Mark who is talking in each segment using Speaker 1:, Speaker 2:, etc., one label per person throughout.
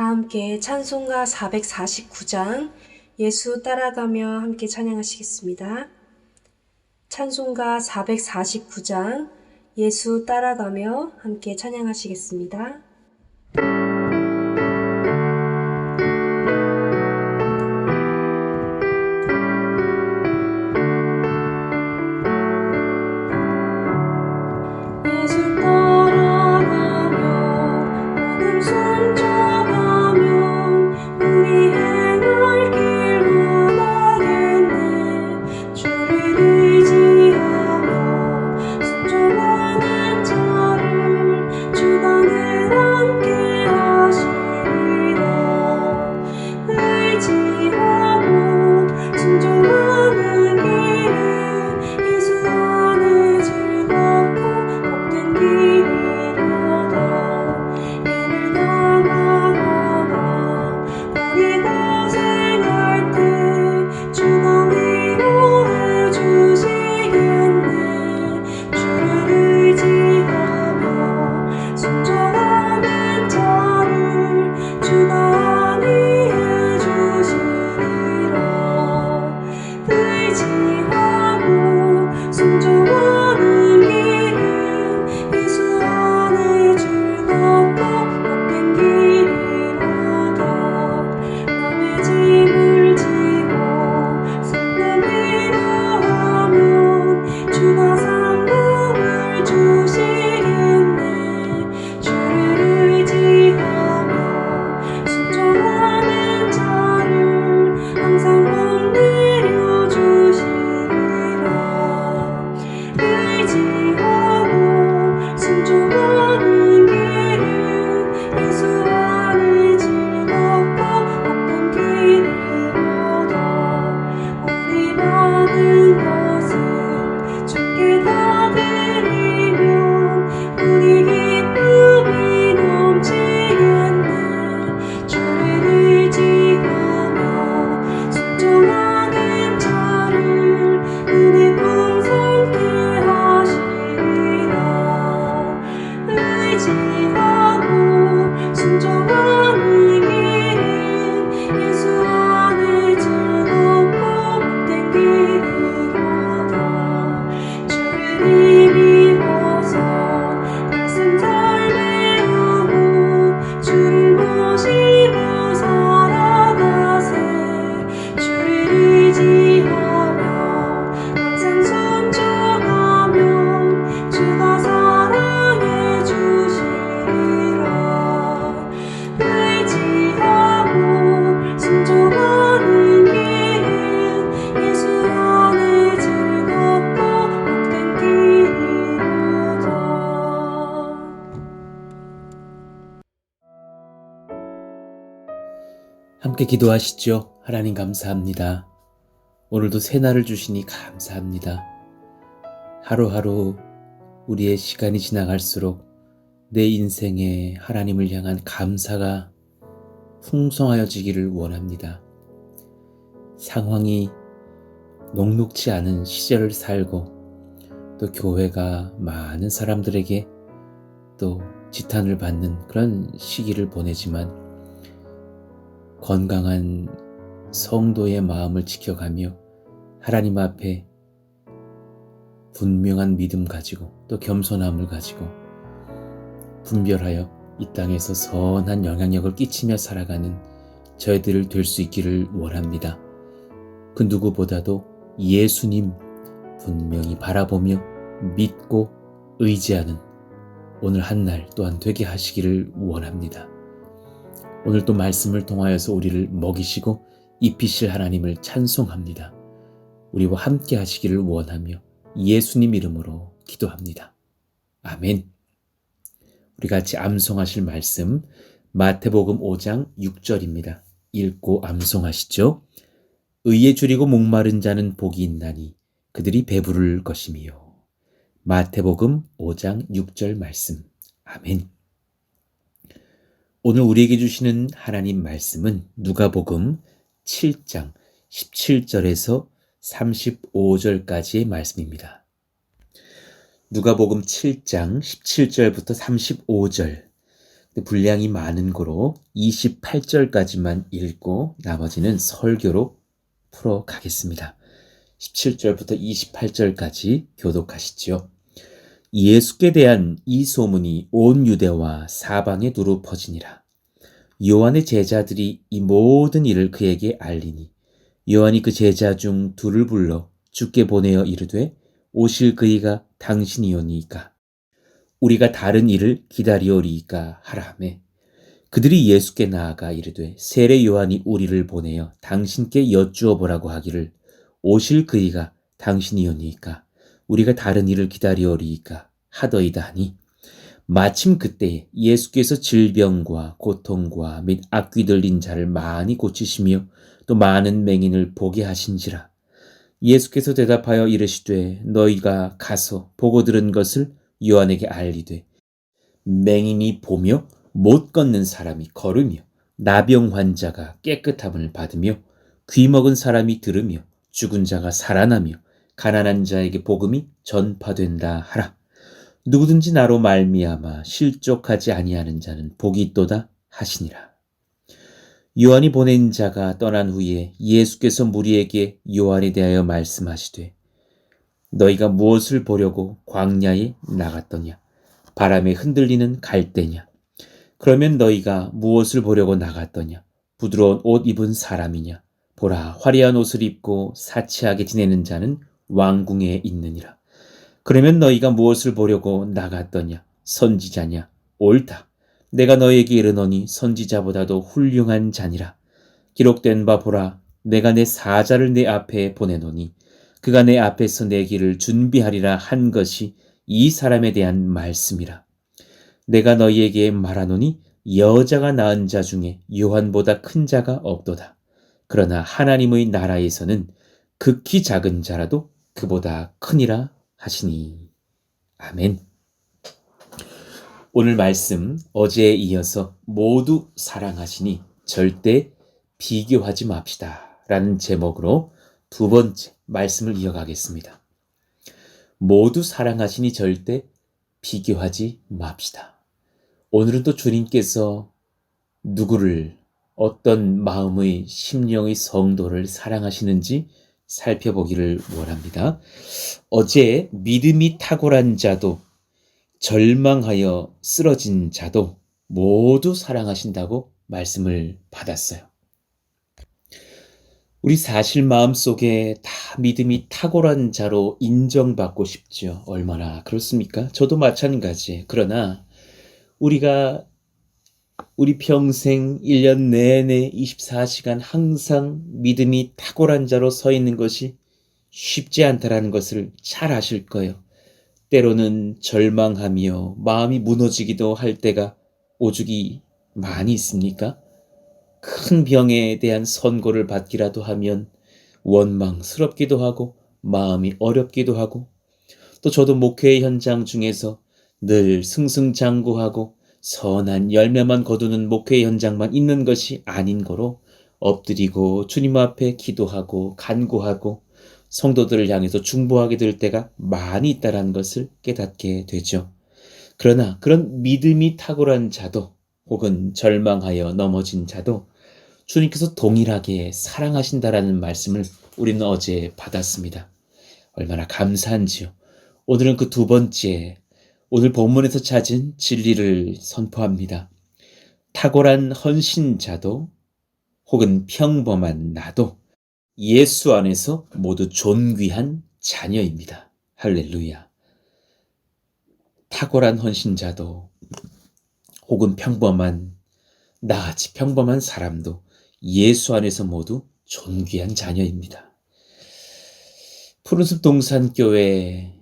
Speaker 1: 다 함께 찬송가 449장 예수 따라가며 함께 찬양하시겠습니다. 찬송가 449장 예수 따라가며 함께 찬양하시겠습니다.
Speaker 2: 함께 기도하시죠. 하나님 감사합니다. 오늘도 새날을 주시니 감사합니다. 하루하루 우리의 시간이 지나갈수록 내 인생에 하나님을 향한 감사가 풍성하여지기를 원합니다. 상황이 녹록지 않은 시절을 살고 또 교회가 많은 사람들에게 또 지탄을 받는 그런 시기를 보내지만 건강한 성도의 마음을 지켜가며 하나님 앞에 분명한 믿음 가지고 또 겸손함을 가지고 분별하여 이 땅에서 선한 영향력을 끼치며 살아가는 저희들 될 수 있기를 원합니다. 그 누구보다도 예수님 분명히 바라보며 믿고 의지하는 오늘 한 날 또한 되게 하시기를 원합니다. 오늘 또 말씀을 통하여서 우리를 먹이시고 입히실 하나님을 찬송합니다. 우리와 함께 하시기를 원하며 예수님 이름으로 기도합니다. 아멘. 우리 같이 암송하실 말씀 마태복음 5장 6절입니다. 읽고 암송하시죠. 의에 줄이고 목마른 자는 복이 있나니 그들이 배부를 것이며. 마태복음 5장 6절 말씀. 아멘. 오늘 우리에게 주시는 하나님 말씀은 누가복음 7장 17절에서 35절까지의 말씀입니다. 누가복음 7장 17절부터 35절. 분량이 많은 거로 28절까지만 읽고 나머지는 설교로 풀어 가겠습니다. 17절부터 28절까지 교독하시죠. 예수께 대한 이 소문이 온 유대와 사방에 두루 퍼지니라. 요한의 제자들이 이 모든 일을 그에게 알리니 요한이 그 제자 중 둘을 불러 주께 보내어 이르되 오실 그이가 당신이오니이까 우리가 다른 일을 기다리오리이까 하라매 그들이 예수께 나아가 이르되 세례 요한이 우리를 보내어 당신께 여쭈어 보라고 하기를 오실 그이가 당신이오니이까 우리가 다른 일을 기다리오리이까 하더이다 하니 마침 그때에 예수께서 질병과 고통과 및 악귀 들린 자를 많이 고치시며 또 많은 맹인을 보게 하신지라. 예수께서 대답하여 이르시되 너희가 가서 보고 들은 것을 요한에게 알리되 맹인이 보며 못 걷는 사람이 걸으며 나병 환자가 깨끗함을 받으며 귀 먹은 사람이 들으며 죽은 자가 살아나며 가난한 자에게 복음이 전파된다 하라. 누구든지 나로 말미암아 실족하지 아니하는 자는 복이 있도다 하시니라. 요한이 보낸 자가 떠난 후에 예수께서 무리에게 요한에 대하여 말씀하시되 너희가 무엇을 보려고 광야에 나갔더냐? 바람에 흔들리는 갈대냐? 그러면 너희가 무엇을 보려고 나갔더냐? 부드러운 옷 입은 사람이냐? 보라, 화려한 옷을 입고 사치하게 지내는 자는 왕궁에 있느니라. 그러면 너희가 무엇을 보려고 나갔더냐? 선지자냐? 옳다. 내가 너희에게 이르노니 선지자보다도 훌륭한 자니라. 기록된 바 보라, 내가 내 사자를 내 앞에 보내노니 그가 내 앞에서 내 길을 준비하리라 한 것이 이 사람에 대한 말씀이라. 내가 너희에게 말하노니 여자가 낳은 자 중에 요한보다 큰 자가 없도다. 그러나 하나님의 나라에서는 극히 작은 자라도 그보다 크니라 하시니. 아멘. 오늘 말씀 어제에 이어서 모두 사랑하시니 절대 비교하지 맙시다 라는 제목으로 두 번째 말씀을 이어가겠습니다. 모두 사랑하시니 절대 비교하지 맙시다. 오늘은 또 주님께서 누구를 어떤 마음의 심령의 성도를 사랑하시는지 살펴보기를 원합니다. 어제 믿음이 탁월한 자도 절망하여 쓰러진 자도 모두 사랑하신다고 말씀을 받았어요. 우리 사실 마음속에 다 믿음이 탁월한 자로 인정받고 싶죠. 얼마나 그렇습니까? 저도 마찬가지예요. 그러나 우리가 우리 평생 1년 내내 24시간 항상 믿음이 탁월한 자로 서 있는 것이 쉽지 않다라는 것을 잘 아실 거예요. 때로는 절망하며 마음이 무너지기도 할 때가 오죽이 많이 있습니까? 큰 병에 대한 선고를 받기라도 하면 원망스럽기도 하고 마음이 어렵기도 하고 또 저도 목회 현장 중에서 늘 승승장구하고 선한 열매만 거두는 목회 현장만 있는 것이 아닌 거로 엎드리고 주님 앞에 기도하고 간구하고 성도들을 향해서 중보하게 될 때가 많이 있다는 것을 깨닫게 되죠. 그러나 그런 믿음이 탁월한 자도 혹은 절망하여 넘어진 자도 주님께서 동일하게 사랑하신다라는 말씀을 우리는 어제 받았습니다. 얼마나 감사한지요. 오늘은 그 두 번째, 오늘 본문에서 찾은 진리를 선포합니다. 탁월한 헌신자도 혹은 평범한 나도 예수 안에서 모두 존귀한 자녀입니다. 할렐루야. 탁월한 헌신자도 혹은 평범한 나같이 평범한 사람도 예수 안에서 모두 존귀한 자녀입니다. 푸른숲 동산교회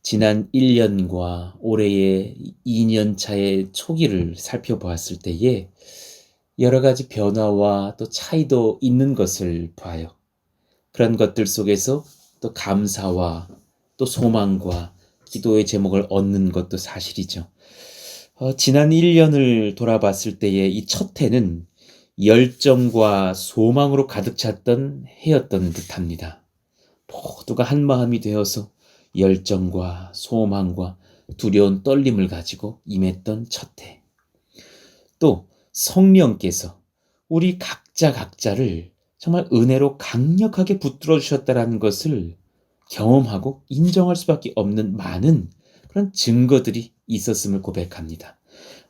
Speaker 2: 지난 1년과 올해의 2년 차의 초기를 살펴보았을 때에 여러 가지 변화와 또 차이도 있는 것을 봐요. 그런 것들 속에서 또 감사와 또 소망과 기도의 제목을 얻는 것도 사실이죠. 지난 1년을 돌아봤을 때의 이 첫 해는 열정과 소망으로 가득 찼던 해였던 듯합니다. 모두가 한 마음이 되어서 열정과 소망과 두려운 떨림을 가지고 임했던 첫 해. 또 성령께서 우리 각자를 정말 은혜로 강력하게 붙들어 주셨다라는 것을 경험하고 인정할 수밖에 없는 많은 그런 증거들이 있었음을 고백합니다.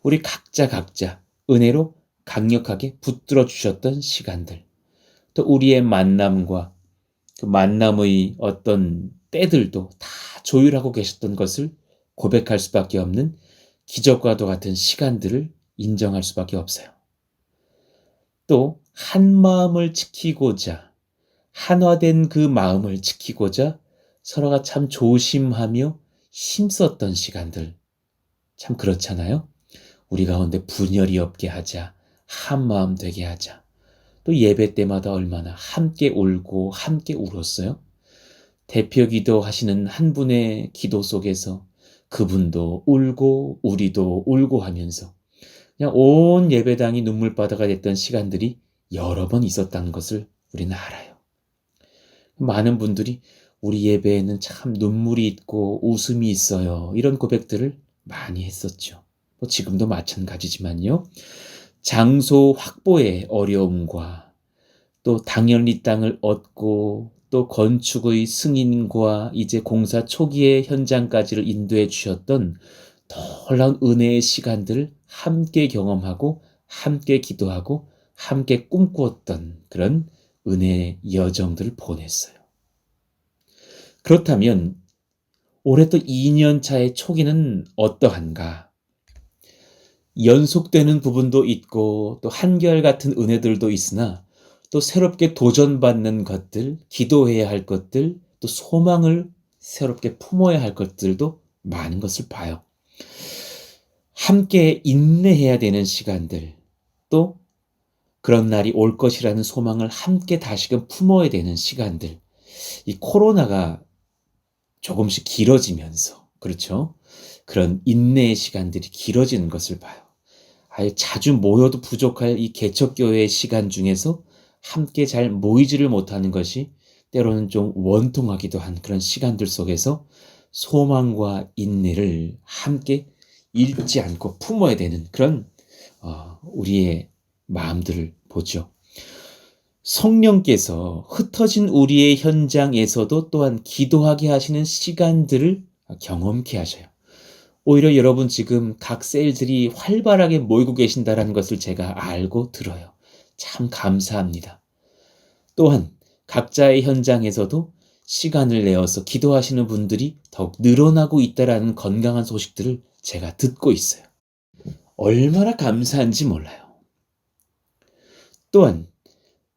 Speaker 2: 우리 각자 은혜로 강력하게 붙들어 주셨던 시간들, 또 우리의 만남과 그 만남의 어떤 때들도 다 조율하고 계셨던 것을 고백할 수밖에 없는 기적과도 같은 시간들을 인정할 수밖에 없어요. 또 한 마음을 지키고자, 한화된 그 마음을 지키고자 서로가 참 조심하며 힘썼던 시간들, 참 그렇잖아요. 우리 가운데 분열이 없게 하자, 한 마음 되게 하자. 또 예배 때마다 얼마나 함께 울고 함께 울었어요. 대표 기도하시는 한 분의 기도 속에서 그분도 울고 우리도 울고 하면서 그냥 온 예배당이 눈물바다가 됐던 시간들이 여러 번 있었다는 것을 우리는 알아요. 많은 분들이 우리 예배에는 참 눈물이 있고 웃음이 있어요. 이런 고백들을 많이 했었죠. 뭐 지금도 마찬가지지만요. 장소 확보의 어려움과 또 당연리 땅을 얻고 또 건축의 승인과 이제 공사 초기의 현장까지를 인도해 주셨던 놀라운 은혜의 시간들을 함께 경험하고 함께 기도하고 함께 꿈꾸었던 그런 은혜의 여정들을 보냈어요. 그렇다면 올해 또 2년 차의 초기는 어떠한가? 연속되는 부분도 있고 또 한결같은 은혜들도 있으나 또 새롭게 도전받는 것들, 기도해야 할 것들, 또 소망을 새롭게 품어야 할 것들도 많은 것을 봐요. 함께 인내해야 되는 시간들, 또 그런 날이 올 것이라는 소망을 함께 다시금 품어야 되는 시간들. 이 코로나가 조금씩 길어지면서, 그렇죠? 그런 인내의 시간들이 길어지는 것을 봐요. 아예 자주 모여도 부족할 이 개척교회의 시간 중에서 함께 잘 모이지를 못하는 것이 때로는 좀 원통하기도 한 그런 시간들 속에서 소망과 인내를 함께 잃지 않고 품어야 되는 그런 우리의 마음들을 보죠. 성령께서 흩어진 우리의 현장에서도 또한 기도하게 하시는 시간들을 경험케 하셔요. 오히려 여러분 지금 각 셀들이 활발하게 모이고 계신다는 것을 제가 알고 들어요. 참 감사합니다. 또한 각자의 현장에서도 시간을 내어서 기도하시는 분들이 더욱 늘어나고 있다는 건강한 소식들을 제가 듣고 있어요. 얼마나 감사한지 몰라요. 또한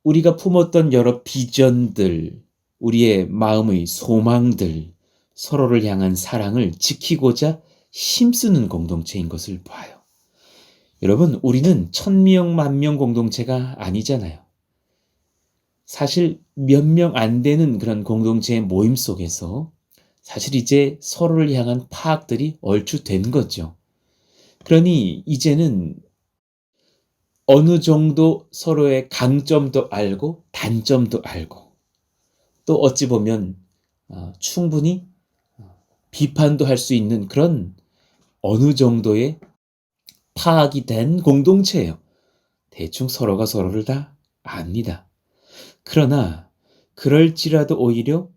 Speaker 2: 우리가 품었던 여러 비전들, 우리의 마음의 소망들, 서로를 향한 사랑을 지키고자 힘쓰는 공동체인 것을 봐요. 여러분, 우리는 1000명, 10,000명 공동체가 아니잖아요. 사실 몇 명 안 되는 그런 공동체의 모임 속에서 사실 이제 서로를 향한 파악들이 얼추 된 거죠. 그러니 이제는 어느 정도 서로의 강점도 알고 단점도 알고 또 어찌 보면 충분히 비판도 할 수 있는 그런 어느 정도의 파악이 된 공동체예요. 대충 서로가 서로를 다 압니다. 그러나 그럴지라도 오히려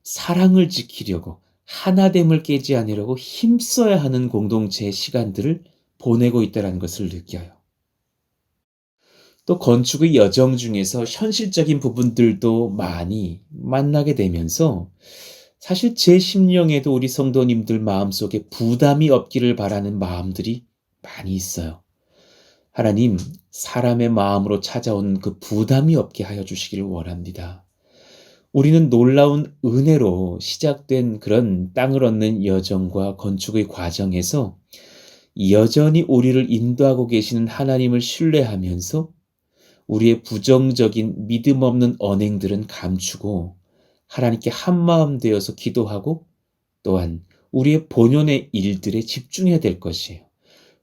Speaker 2: 사랑을 지키려고 하나됨을 깨지 않으려고 힘써야 하는 공동체의 시간들을 보내고 있다는 것을 느껴요. 또 건축의 여정 중에서 현실적인 부분들도 많이 만나게 되면서 사실 제 심령에도 우리 성도님들 마음속에 부담이 없기를 바라는 마음들이 많이 있어요. 하나님, 사람의 마음으로 찾아온 그 부담이 없게 하여 주시기를 원합니다. 우리는 놀라운 은혜로 시작된 그런 땅을 얻는 여정과 건축의 과정에서 여전히 우리를 인도하고 계시는 하나님을 신뢰하면서 우리의 부정적인 믿음 없는 언행들은 감추고 하나님께 한마음 되어서 기도하고 또한 우리의 본연의 일들에 집중해야 될 것이에요.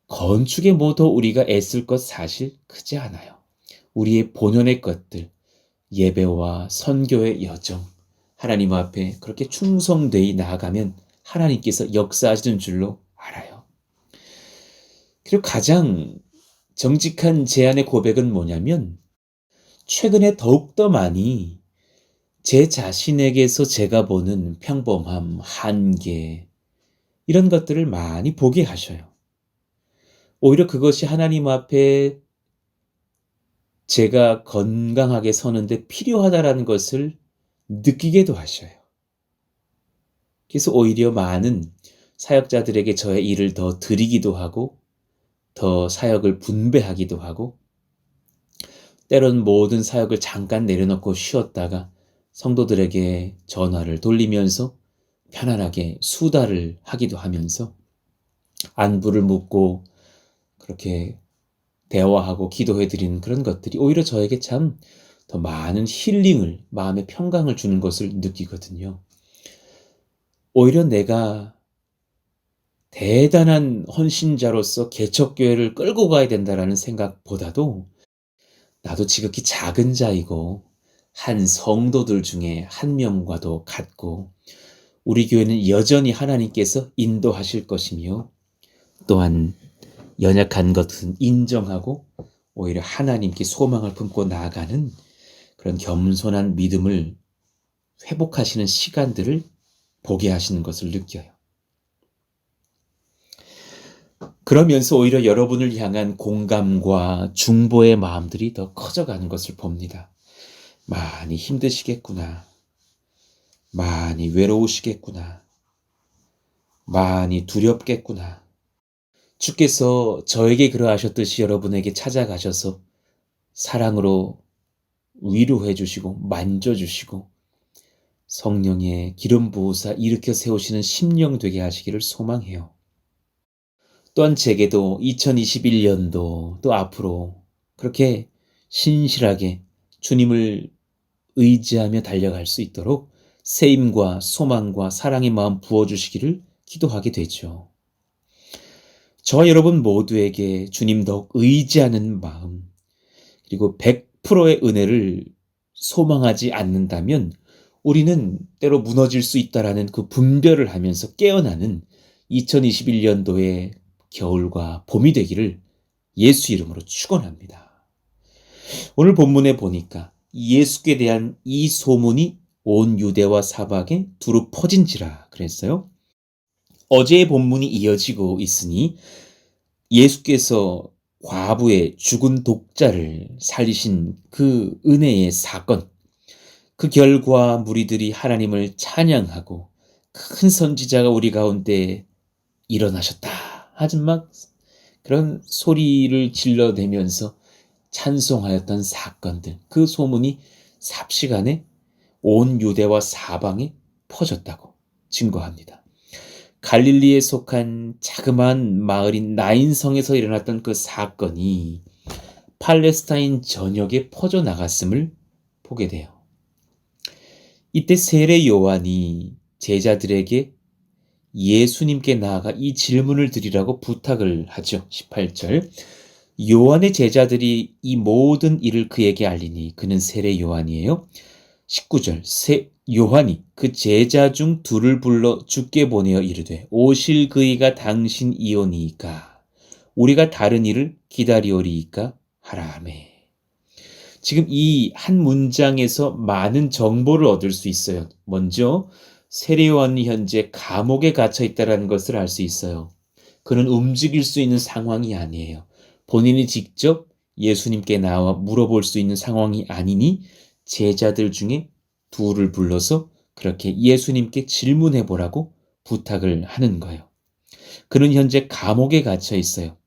Speaker 2: 건축에 뭐 더 우리가 애쓸 것 사실 크지 않아요. 우리의 본연의 것들, 예배와 선교의 여정, 하나님 앞에 그렇게 충성되이 나아가면 하나님께서 역사하시는 줄로 알아요. 그리고 가장 정직한 제안의 고백은 뭐냐면 최근에 더욱더 많이 제 자신에게서 제가 보는 평범함, 한계 이런 것들을 많이 보게 하셔요. 오히려 그것이 하나님 앞에 제가 건강하게 서는데 필요하다라는 것을 느끼게도 하셔요. 그래서 오히려 많은 사역자들에게 저의 일을 더 드리기도 하고 더 사역을 분배하기도 하고 때론 모든 사역을 잠깐 내려놓고 쉬었다가 성도들에게 전화를 돌리면서 편안하게 수다를 하기도 하면서 안부를 묻고 그렇게 대화하고 기도해드리는 그런 것들이 오히려 저에게 참 더 많은 힐링을, 마음의 평강을 주는 것을 느끼거든요. 오히려 내가 대단한 헌신자로서 개척교회를 끌고 가야 된다라는 생각보다도 나도 지극히 작은 자이고 한 성도들 중에 한 명과도 같고 우리 교회는 여전히 하나님께서 인도하실 것이며 또한 연약한 것은 인정하고 오히려 하나님께 소망을 품고 나아가는 그런 겸손한 믿음을 회복하시는 시간들을 보게 하시는 것을 느껴요. 그러면서 오히려 여러분을 향한 공감과 중보의 마음들이 더 커져가는 것을 봅니다. 많이 힘드시겠구나. 많이 외로우시겠구나. 많이 두렵겠구나. 주께서 저에게 그러하셨듯이 여러분에게 찾아가셔서 사랑으로 위로해 주시고 만져주시고 성령의 기름 부으사 일으켜 세우시는 심령 되게 하시기를 소망해요. 또한 제게도 2021년도 또 앞으로 그렇게 신실하게 주님을 의지하며 달려갈 수 있도록 세임과 소망과 사랑의 마음 부어주시기를 기도하게 되죠. 저와 여러분 모두에게 주님 더욱 의지하는 마음 그리고 100%의 은혜를 소망하지 않는다면 우리는 때로 무너질 수 있다라는 그 분별을 하면서 깨어나는 2021년도의 겨울과 봄이 되기를 예수 이름으로 축원합니다. 오늘 본문에 보니까 예수께 대한 이 소문이 온 유대와 사박에 두루 퍼진지라 그랬어요. 어제의 본문이 이어지고 있으니 예수께서 과부의 죽은 독자를 살리신 그 은혜의 사건, 그 결과 무리들이 하나님을 찬양하고 큰 선지자가 우리 가운데 일어나셨다. 하지만 그런 소리를 질러대면서 찬송하였던 사건들, 그 소문이 삽시간에 온 유대와 사방에 퍼졌다고 증거합니다. 갈릴리에 속한 자그마한 마을인 나인성에서 일어났던 그 사건이 팔레스타인 전역에 퍼져나갔음을 보게 돼요. 이때 세례 요한이 제자들에게 예수님께 나아가 이 질문을 드리라고 부탁을 하죠. 18절. 요한의 제자들이 이 모든 일을 그에게 알리니 그는 세례 요한이에요. 19절. 요한이 그 제자 중 둘을 불러 주께 보내어 이르되 오실 그이가 당신이오니이까 우리가 다른 일을 기다리오리이까 하라매. 지금 이 한 문장에서 많은 정보를 얻을 수 있어요. 먼저 세례 요한이 현재 감옥에 갇혀 있다는 것을 알 수 있어요. 그는 움직일 수 있는 상황이 아니에요. 본인이 직접 예수님께 나와 물어볼 수 있는 상황이 아니니 제자들 중에 둘을 불러서 그렇게 예수님께 질문해 보라고 부탁을 하는 거예요. 그는 현재 감옥에 갇혀 있어요.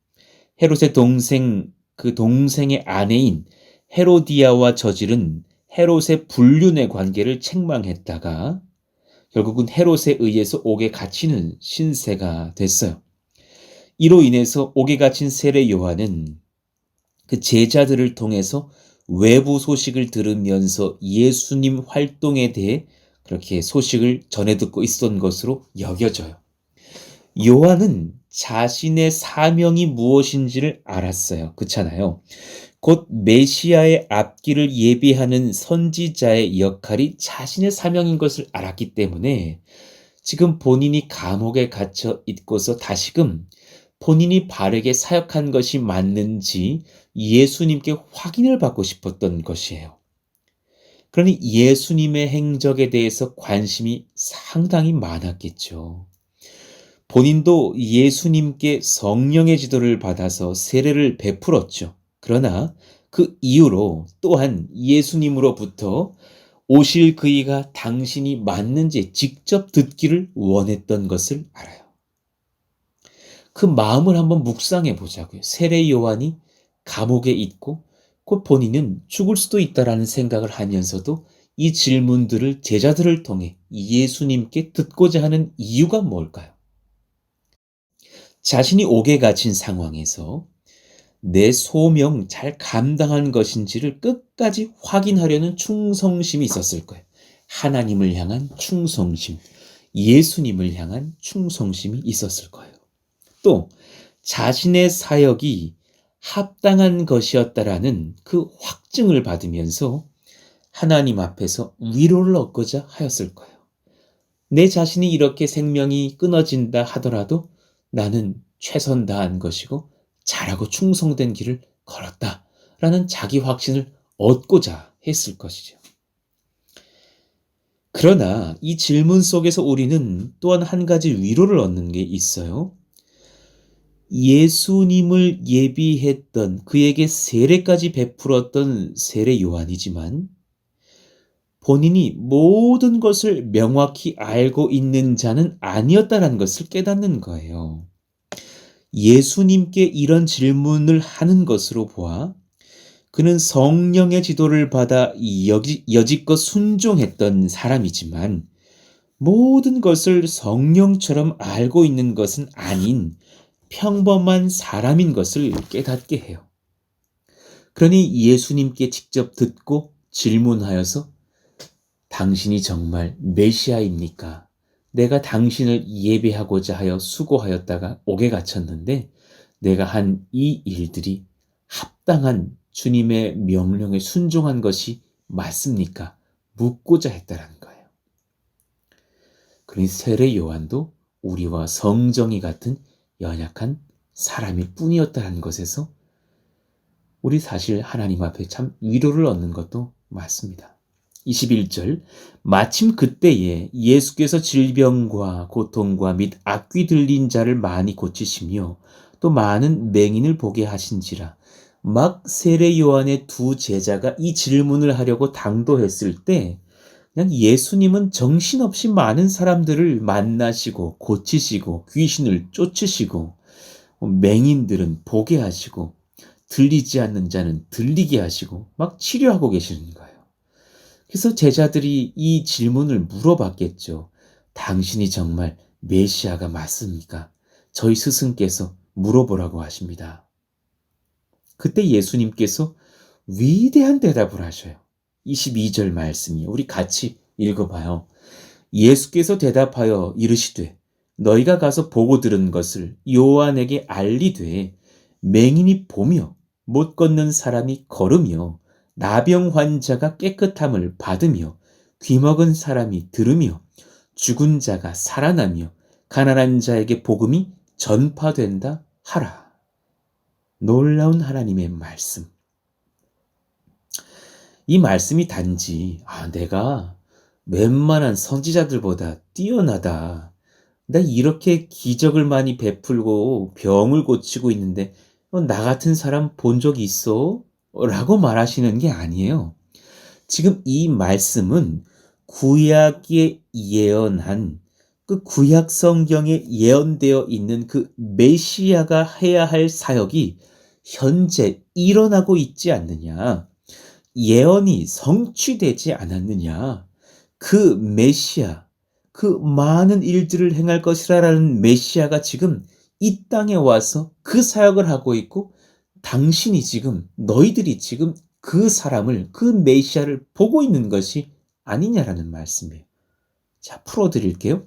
Speaker 2: 헤롯의 동생, 그 동생의 아내인 헤로디아와 저질은 헤롯의 불륜의 관계를 책망했다가 결국은 헤롯에 의해서 옥에 갇히는 신세가 됐어요. 이로 인해서 옥에 갇힌 세례 요한은 그 제자들을 통해서 외부 소식을 들으면서 예수님 활동에 대해 그렇게 소식을 전해 듣고 있었던 것으로 여겨져요. 요한은 자신의 사명이 무엇인지를 알았어요. 그렇잖아요. 곧 메시아의 앞길을 예비하는 선지자의 역할이 자신의 사명인 것을 알았기 때문에 지금 본인이 감옥에 갇혀 있고서 다시금 본인이 바르게 사역한 것이 맞는지 예수님께 확인을 받고 싶었던 것이에요. 그러니 예수님의 행적에 대해서 관심이 상당히 많았겠죠. 본인도 예수님께 성령의 지도를 받아서 세례를 베풀었죠. 그러나 그 이후로 또한 예수님으로부터 오실 그이가 당신이 맞는지 직접 듣기를 원했던 것을 알아요. 그 마음을 한번 묵상해 보자고요. 세례 요한이 감옥에 있고 곧 본인은 죽을 수도 있다라는 생각을 하면서도 이 질문들을 제자들을 통해 예수님께 듣고자 하는 이유가 뭘까요? 자신이 옥에 갇힌 상황에서 내 소명 잘 감당한 것인지를 끝까지 확인하려는 충성심이 있었을 거예요. 하나님을 향한 충성심, 예수님을 향한 충성심이 있었을 거예요. 또 자신의 사역이 합당한 것이었다라는 그 확증을 받으면서 하나님 앞에서 위로를 얻고자 하였을 거예요. 내 자신이 이렇게 생명이 끊어진다 하더라도 나는 최선 다한 것이고 잘하고 충성된 길을 걸었다라는 자기 확신을 얻고자 했을 것이죠. 그러나 이 질문 속에서 우리는 또한 한 가지 위로를 얻는 게 있어요. 예수님을 예비했던 그에게 세례까지 베풀었던 세례 요한이지만 본인이 모든 것을 명확히 알고 있는 자는 아니었다라는 것을 깨닫는 거예요. 예수님께 이런 질문을 하는 것으로 보아 그는 성령의 지도를 받아 여지껏 순종했던 사람이지만 모든 것을 성령처럼 알고 있는 것은 아닌 평범한 사람인 것을 깨닫게 해요. 그러니 예수님께 직접 듣고 질문하여서 당신이 정말 메시아입니까? 내가 당신을 예배하고자 하여 수고하였다가 옥에 갇혔는데 내가 한 이 일들이 합당한 주님의 명령에 순종한 것이 맞습니까? 묻고자 했다라는 거예요. 그러니 세례 요한도 우리와 성정이 같은 연약한 사람일 뿐이었다는 것에서 우리 사실 하나님 앞에 참 위로를 얻는 것도 맞습니다. 21절 마침 그때에 예수께서 질병과 고통과 및 악귀 들린 자를 많이 고치시며 또 많은 맹인을 보게 하신지라. 막 세례 요한의 두 제자가 이 질문을 하려고 당도했을 때 그냥 예수님은 정신없이 많은 사람들을 만나시고 고치시고 귀신을 쫓으시고 맹인들은 보게 하시고 들리지 않는 자는 들리게 하시고 막 치료하고 계시는 거예요. 그래서 제자들이 이 질문을 물어봤겠죠. 당신이 정말 메시아가 맞습니까? 저희 스승께서 물어보라고 하십니다. 그때 예수님께서 위대한 대답을 하셔요. 22절 말씀이에요. 우리 같이 읽어봐요. 예수께서 대답하여 이르시되 너희가 가서 보고 들은 것을 요한에게 알리되 맹인이 보며 못 걷는 사람이 걸으며 나병 환자가 깨끗함을 받으며 귀먹은 사람이 들으며 죽은 자가 살아나며 가난한 자에게 복음이 전파된다 하라. 놀라운 하나님의 말씀. 이 말씀이 단지 내가 웬만한 선지자들보다 뛰어나다. 나 이렇게 기적을 많이 베풀고 병을 고치고 있는데 나 같은 사람 본 적이 있어? 라고 말하시는 게 아니에요. 지금 이 말씀은 구약에 예언한 그 구약 성경에 예언되어 있는 그 메시아가 해야 할 사역이 현재 일어나고 있지 않느냐. 예언이 성취되지 않았느냐. 그 메시아, 그 많은 일들을 행할 것이라는 메시아가 지금 이 땅에 와서 그 사역을 하고 있고 당신이 지금 너희들이 지금 그 사람을 그 메시아를 보고 있는 것이 아니냐라는 말씀이에요. 자, 풀어드릴게요.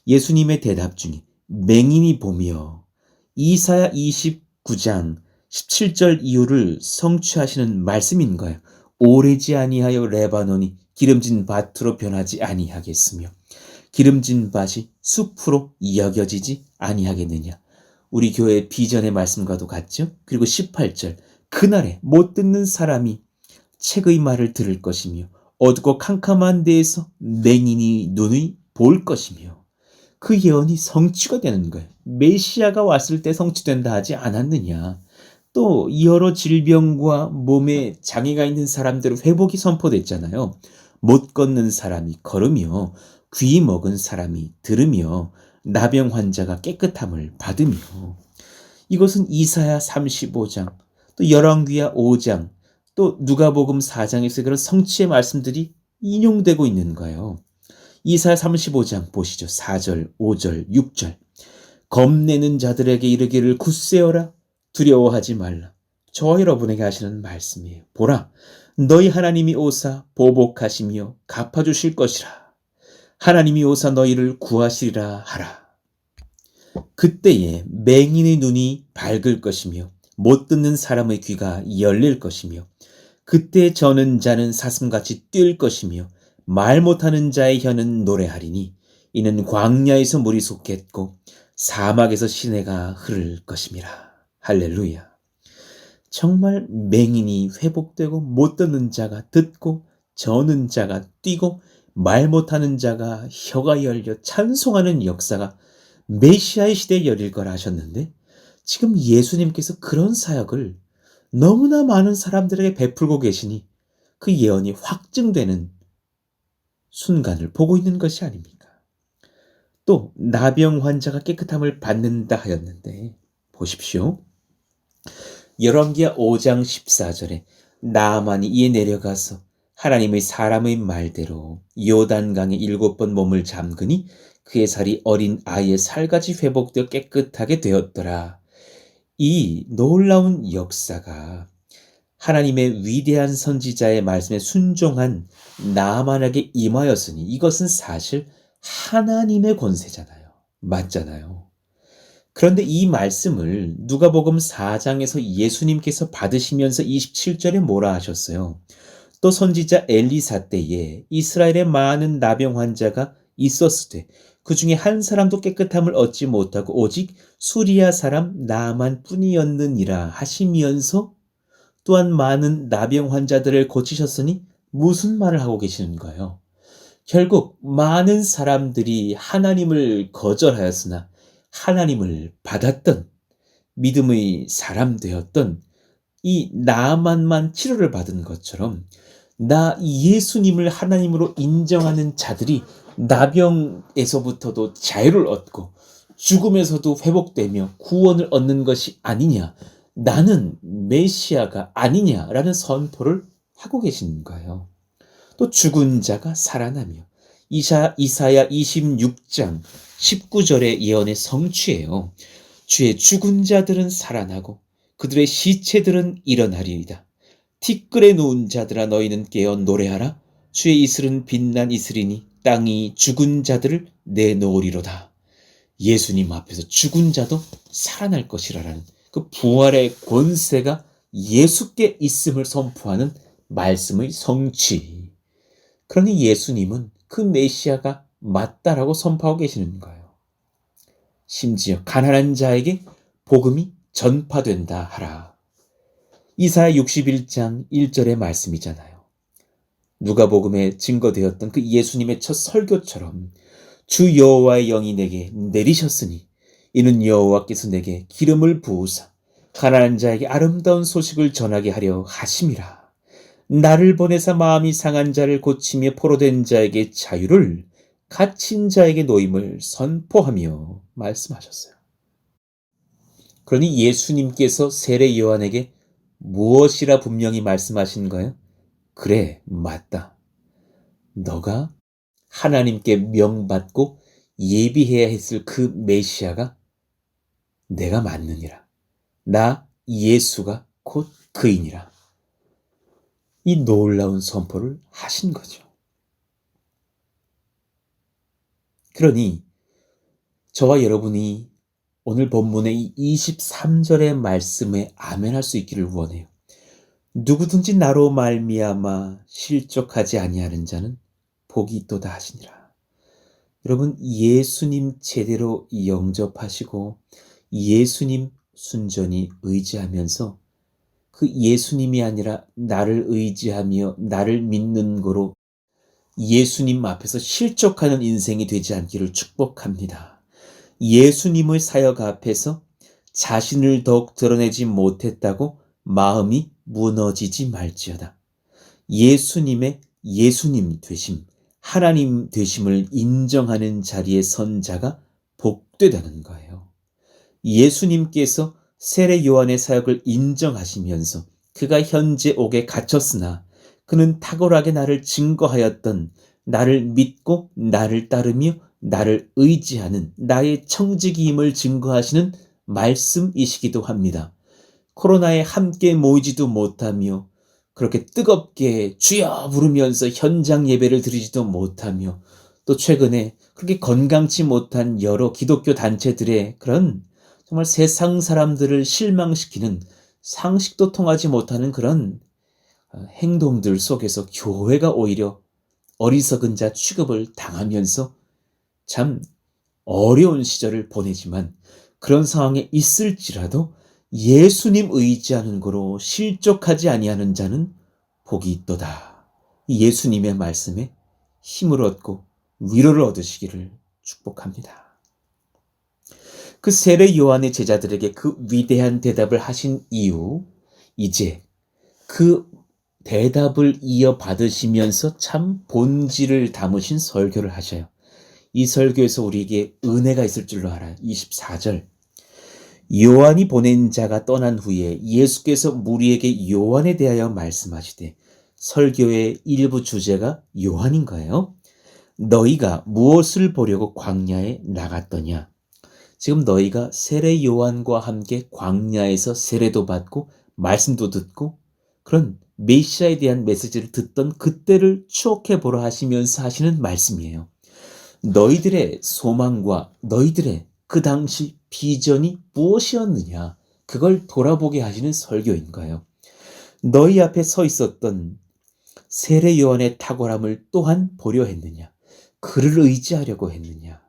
Speaker 2: 예수님의 대답 중에 맹인이 보며 이사야 29장 17절 이후를 성취하시는 말씀인 거예요. 오래지 아니하여 레바논이 기름진 밭으로 변하지 아니하겠으며 기름진 밭이 숲으로 여겨지지 아니하겠느냐. 우리 교회 비전의 말씀과도 같죠. 그리고 18절, 그날에 못 듣는 사람이 책의 말을 들을 것이며 어둡고 캄캄한 데에서 맹인이 눈이 볼 것이며, 그 예언이 성취가 되는 거예요. 메시아가 왔을 때 성취된다 하지 않았느냐. 또 여러 질병과 몸에 장애가 있는 사람들 회복이 선포됐잖아요. 못 걷는 사람이 걸으며 귀 먹은 사람이 들으며 나병 환자가 깨끗함을 받으며, 이것은 이사야 35장, 또 열왕기하 5장, 또 누가복음 4장에서 그런 성취의 말씀들이 인용되고 있는 거예요. 이사야 35장 보시죠. 4절, 5절, 6절. 겁내는 자들에게 이르기를 굳세어라, 두려워하지 말라. 저와 여러분에게 하시는 말씀이에요. 보라, 너희 하나님이 오사 보복하시며 갚아주실 것이라. 하나님이 오사 너희를 구하시리라 하라. 그때에 맹인의 눈이 밝을 것이며 못 듣는 사람의 귀가 열릴 것이며, 그때 저는 자는 사슴같이 뛸 것이며 말 못하는 자의 혀는 노래하리니, 이는 광야에서 물이 솟겠고 사막에서 시내가 흐를 것임이라. 할렐루야. 정말 맹인이 회복되고 못 듣는 자가 듣고 저는 자가 뛰고 말 못하는 자가 혀가 열려 찬송하는 역사가 메시아의 시대에 열릴 거라 하셨는데, 지금 예수님께서 그런 사역을 너무나 많은 사람들에게 베풀고 계시니 그 예언이 확증되는 순간을 보고 있는 것이 아닙니까? 또 나병 환자가 깨끗함을 받는다 하였는데, 보십시오. 열왕기하 5장 14절에 나아만이 이에 내려가서 하나님의 사람의 말대로 요단강에 7번 몸을 잠그니 그의 살이 어린 아이의 살같이 회복되어 깨끗하게 되었더라. 이 놀라운 역사가 하나님의 위대한 선지자의 말씀에 순종한 나아만에게 임하였으니, 이것은 사실 하나님의 권세잖아요. 맞잖아요. 그런데 이 말씀을 누가복음 4장에서 예수님께서 받으시면서 27절에 뭐라 하셨어요? 또 선지자 엘리사 때에 이스라엘에 많은 나병 환자가 있었으되 그 중에 한 사람도 깨끗함을 얻지 못하고 오직 수리아 사람 나만 뿐이었느니라 하시면서, 또한 많은 나병 환자들을 고치셨으니 무슨 말을 하고 계시는 거예요? 결국 많은 사람들이 하나님을 거절하였으나 하나님을 받았던 믿음의 사람 되었던 이 나만만 치료를 받은 것처럼, 나 예수님을 하나님으로 인정하는 자들이 나병에서부터도 자유를 얻고 죽음에서도 회복되며 구원을 얻는 것이 아니냐, 나는 메시아가 아니냐라는 선포를 하고 계시는 거예요. 또 죽은 자가 살아나며, 이사야 26장 19절의 예언의 성취예요. 주의 죽은 자들은 살아나고 그들의 시체들은 일어나리이다. 티끌에 누운 자들아 너희는 깨어 노래하라. 주의 이슬은 빛난 이슬이니 땅이 죽은 자들을 내놓으리로다. 예수님 앞에서 죽은 자도 살아날 것이라는 그 부활의 권세가 예수께 있음을 선포하는 말씀의 성취. 그러니 예수님은 그 메시아가 맞다라고 선포하고 계시는 거예요. 심지어 가난한 자에게 복음이 전파된다 하라. 이사야 61장 1절의 말씀이잖아요. 누가복음에 증거되었던 그 예수님의 첫 설교처럼 주 여호와의 영이 내게 내리셨으니 이는 여호와께서 내게 기름을 부으사 가난한 자에게 아름다운 소식을 전하게 하려 하심이라. 나를 보내사 마음이 상한 자를 고치며 포로된 자에게 자유를, 갇힌 자에게 노임을 선포하며 말씀하셨어요. 그러니 예수님께서 세례 요한에게 무엇이라 분명히 말씀하신 거예요? 그래, 맞다. 너가 하나님께 명받고 예비해야 했을 그 메시아가 내가 맞느니라. 나 예수가 곧 그이니라. 이 놀라운 선포를 하신 거죠. 그러니 저와 여러분이 오늘 본문의 이 23절의 말씀에 아멘할 수 있기를 원해요. 누구든지 나로 말미암아 실족하지 아니하는 자는 복이 있도다 하시니라. 여러분, 예수님 제대로 영접하시고 예수님 순전히 의지하면서 그 예수님이 아니라 나를 의지하며 나를 믿는 거로 예수님 앞에서 실족하는 인생이 되지 않기를 축복합니다. 예수님의 사역 앞에서 자신을 더욱 드러내지 못했다고 마음이 무너지지 말지어다. 예수님의 예수님 되심, 하나님 되심을 인정하는 자리에 선 자가 복되다는 거예요. 예수님께서 세례 요한의 사역을 인정하시면서 그가 현재 옥에 갇혔으나 그는 탁월하게 나를 증거하였던, 나를 믿고 나를 따르며 나를 의지하는 나의 청지기임을 증거하시는 말씀이시기도 합니다. 코로나에 함께 모이지도 못하며 그렇게 뜨겁게 주여 부르면서 현장 예배를 드리지도 못하며 또 최근에 그렇게 건강치 못한 여러 기독교 단체들의 그런 정말 세상 사람들을 실망시키는 상식도 통하지 못하는 그런 행동들 속에서 교회가 오히려 어리석은 자 취급을 당하면서 참 어려운 시절을 보내지만 그런 상황에 있을지라도 예수님 의지하는 거로 실족하지 아니하는 자는 복이 있도다. 예수님의 말씀에 힘을 얻고 위로를 얻으시기를 축복합니다. 그 세례 요한의 제자들에게 그 위대한 대답을 하신 이후 이제 그 대답을 이어받으시면서 참 본질을 담으신 설교를 하셔요. 이 설교에서 우리에게 은혜가 있을 줄로 알아요. 24절. 요한이 보낸 자가 떠난 후에 예수께서 무리에게 요한에 대하여 말씀하시되, 설교의 일부 주제가 요한인 거예요. 너희가 무엇을 보려고 광야에 나갔더냐? 지금 너희가 세례 요한과 함께 광야에서 세례도 받고 말씀도 듣고 그런 메시아에 대한 메시지를 듣던 그때를 추억해 보라 하시면서 하시는 말씀이에요. 너희들의 소망과 너희들의 그 당시 비전이 무엇이었느냐, 그걸 돌아보게 하시는 설교인 거예요. 너희 앞에 서 있었던 세례 요한의 탁월함을 또한 보려 했느냐? 그를 의지하려고 했느냐?